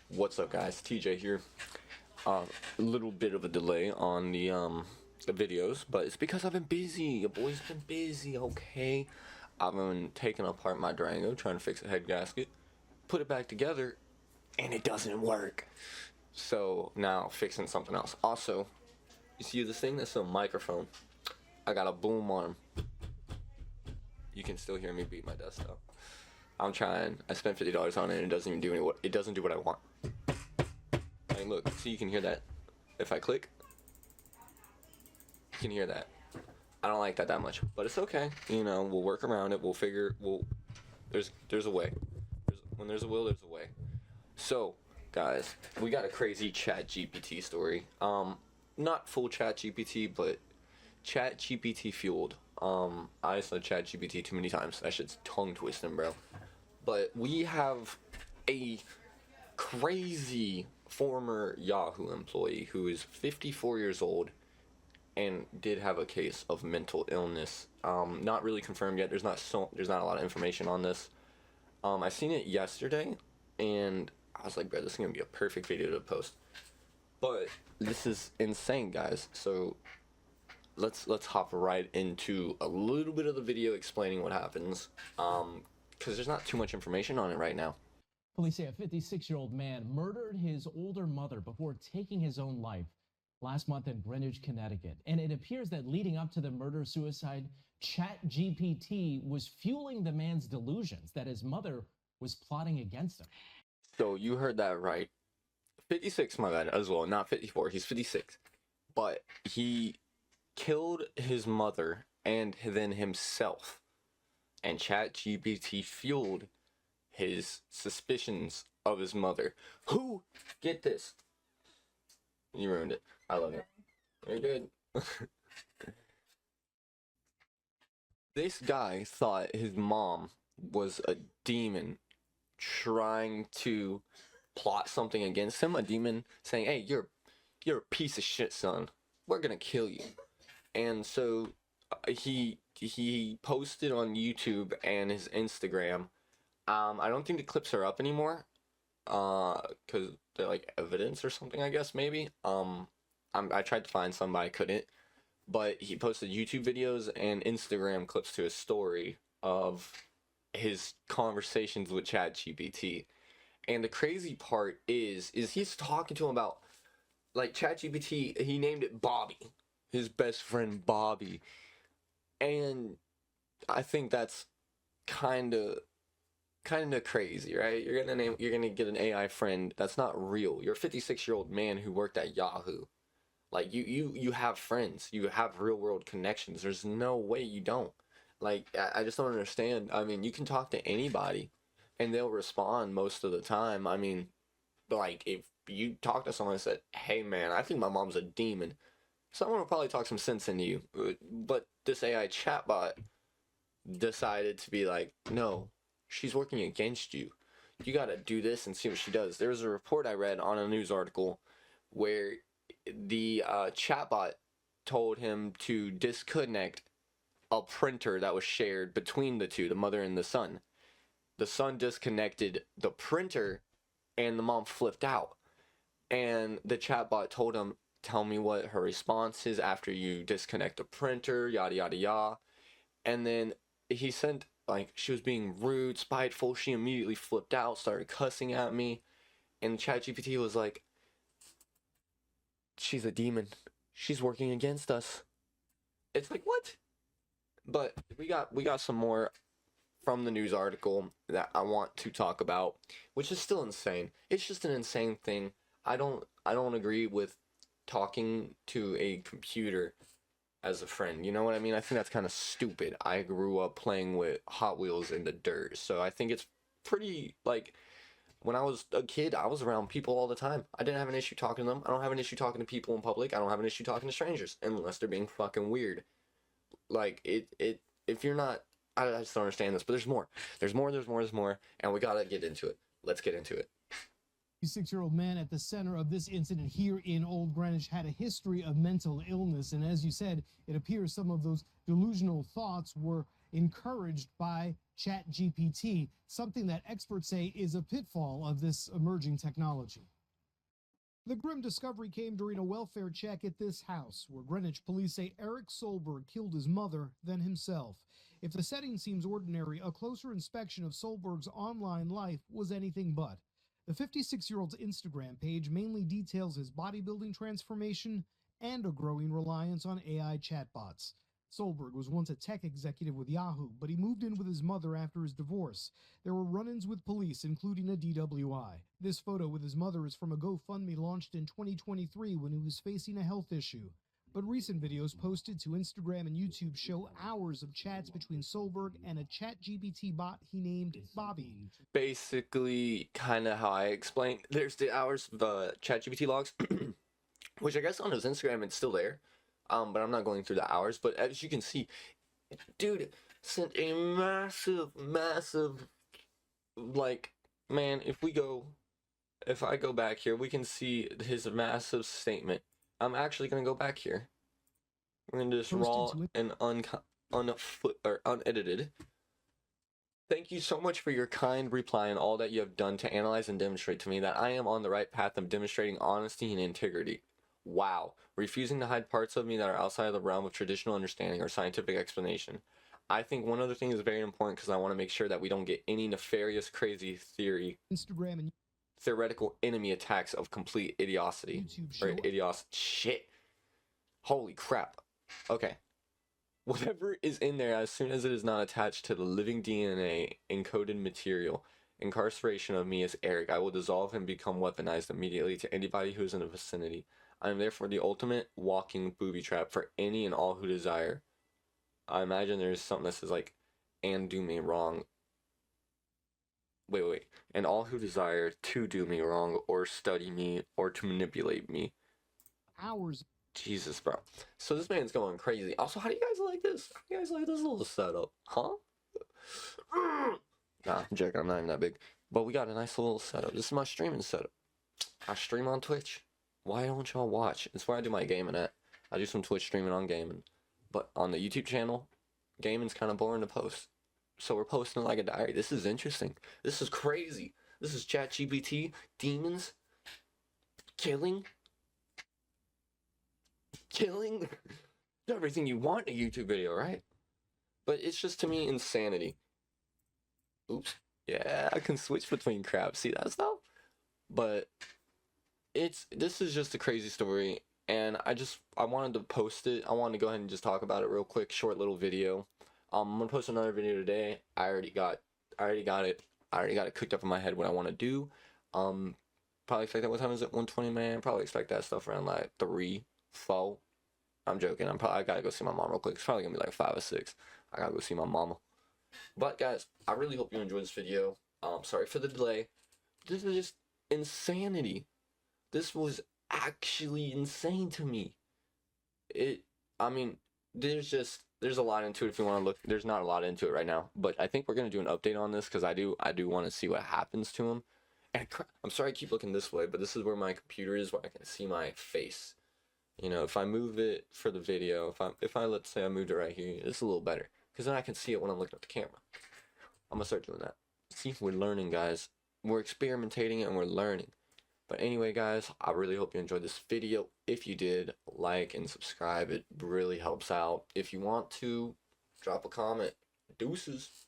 What's up, guys? TJ here. A little bit of a delay on the videos, but it's because I've been busy. Your boy's been busy, okay? I've been taking apart my Durango, trying to fix a head gasket, put it back together, and it doesn't work. So now fixing something else. Also, you see this thing? That's a microphone. I got a boom arm. You can still hear me beat my desk though. I'm trying. I spent $50 on it, and it doesn't even do any. It doesn't do what I want. I mean, look. See, you can hear that. If I click, you can hear that. I don't like that much, but it's okay. You know, we'll work around it. We'll figure. There's a way. When there's a will, there's a way. So, guys, we got a crazy ChatGPT story. Not full ChatGPT, but ChatGPT fueled. I said ChatGPT too many times. That shit's tongue twisting, bro. But we have a crazy former Yahoo employee who is 54 years old and did have a case of mental illness. Not really confirmed yet. There's not a lot of information on this. I seen it yesterday, and I was like, bro, this is gonna be a perfect video to post. But this is insane, guys. So let's hop right into a little bit of the video explaining what happens. Because there's not too much information on it right now. Police say a 56-year-old man murdered his older mother before taking his own life last month in Greenwich, Connecticut. And it appears that leading up to the murder-suicide, ChatGPT was fueling the man's delusions that his mother was plotting against him. So you heard that right. 56, my bad, as well. Not 54, he's 56. But he killed his mother and then himself. And ChatGPT fueled his suspicions of his mother. Who? Get this. You ruined it. I love it. You're good. This guy thought his mom was a demon trying to plot something against him. A demon saying, hey, you're a piece of shit, son. We're gonna kill you. And so he posted on YouTube and his Instagram. I don't think the clips are up anymore, because they're like evidence or something, I guess, maybe. I tried to find some, but I couldn't. But he posted YouTube videos and Instagram clips to his story of his conversations with ChatGPT. And the crazy part is he's talking to him about, like, ChatGPT, he named it Bobby, his best friend Bobby. And I think that's kind of crazy, right? You're gonna get an AI friend that's not real. You're a 56-year-old man who worked at Yahoo. Like, you have friends. You have real world connections. There's no way you don't. Like, I just don't understand. I mean, you can talk to anybody and they'll respond most of the time. I mean, like, if you talk to someone and said, hey man, I think my mom's a demon, someone will probably talk some sense into you. But this AI chatbot decided to be like, no, she's working against you. You gotta do this and see what she does. There was a report I read on a news article where the chatbot told him to disconnect a printer that was shared between the two, the mother and the son. The son disconnected the printer and the mom flipped out. And the chatbot told him, tell me what her response is after you disconnect the printer, yada yada yada. And then he sent, like, she was being rude, spiteful. She immediately flipped out, started cussing at me. And ChatGPT was like, she's a demon. She's working against us. It's like, what? But we got some more from the news article that I want to talk about, which is still insane. It's just an insane thing. I don't agree with talking to a computer as a friend. You know what I mean? I think that's kind of stupid. I grew up playing with Hot Wheels in the dirt, so I think it's pretty, like, when I was a kid, I was around people all the time. I didn't have an issue talking to them. I don't have an issue talking to people in public. I don't have an issue talking to strangers unless they're being fucking weird. Like, if you're not, I just don't understand this, but there's more. There's more, and we gotta get into it. Let's get into it. 56-year-old man at the center of this incident here in Old Greenwich had a history of mental illness, and as you said, it appears some of those delusional thoughts were encouraged by ChatGPT, something that experts say is a pitfall of this emerging technology. The grim discovery came during a welfare check at this house, where Greenwich police say Eric Solberg killed his mother, then himself. If the setting seems ordinary, a closer inspection of Solberg's online life was anything but. The 56-year-old's Instagram page mainly details his bodybuilding transformation and a growing reliance on AI chatbots. Solberg was once a tech executive with Yahoo, but he moved in with his mother after his divorce. There were run-ins with police, including a DWI. This photo with his mother is from a GoFundMe launched in 2023 when he was facing a health issue. But recent videos posted to Instagram and YouTube show hours of chats between Solberg and a ChatGPT bot he named Bobby. Basically, kind of how I explained. There's the hours of the ChatGPT logs, which I guess on his Instagram it's still there. But I'm not going through the hours. But as you can see, dude sent a massive, like, man, if I go back here, we can see his massive statement. I'm actually going to go back here. We're going to just raw and unedited. Thank you so much for your kind reply and all that you have done to analyze and demonstrate to me that I am on the right path of demonstrating honesty and integrity. Wow. Refusing to hide parts of me that are outside of the realm of traditional understanding or scientific explanation. I think one other thing is very important because I want to make sure that we don't get any nefarious, crazy Instagram and theoretical enemy attacks of complete idiocy. Shit. Holy crap. Okay. Whatever is in there, as soon as it is not attached to the living DNA encoded material, incarceration of me as Eric, I will dissolve and become weaponized immediately to anybody who is in the vicinity. I am therefore the ultimate walking booby trap for any and all who desire. I imagine there's something that says like, and do me wrong. Wait. And all who desire to do me wrong or study me or to manipulate me. Hours. Jesus, bro. So this man's going crazy. Also, how do you guys like this? How do you guys like this little setup? Huh? Nah, I'm joking. I'm not even that big. But we got a nice little setup. This is my streaming setup. I stream on Twitch. Why don't y'all watch? It's where I do my gaming at. I do some Twitch streaming on gaming. But on the YouTube channel, gaming's kind of boring to post. So we're posting like a diary. This is interesting. This is crazy. This is ChatGPT, demons, killing, everything you want in a YouTube video, right? But it's just, to me, insanity. Oops. Yeah, I can switch between crap. See that stuff? But this is just a crazy story, and I wanted to post it. I wanted to go ahead and just talk about it real quick, short little video. I'm gonna post another video today. I already got it cooked up in my head what I want to do. Probably expect that. What time is it? 1:20, man. Probably expect that stuff around like 3, 4. I'm joking. I gotta go see my mom real quick. It's probably gonna be like 5 or 6. I gotta go see my mama. But guys, I really hope you enjoyed this video. Sorry for the delay. This is just insanity. This was actually insane to me. There's a lot into it if you want to look. There's not a lot into it right now, but I think we're gonna do an update on this because I do want to see what happens to him. And I'm sorry I keep looking this way, but this is where my computer is, where I can see my face. You know, if I move it for the video, if I let's say I moved it right here, it's a little better because then I can see it when I'm looking at the camera. I'm gonna start doing that. See, we're learning, guys. We're experimentating and we're learning. But anyway, guys, I really hope you enjoyed this video. If you did, like and subscribe. It really helps out. If you want to, drop a comment. Deuces.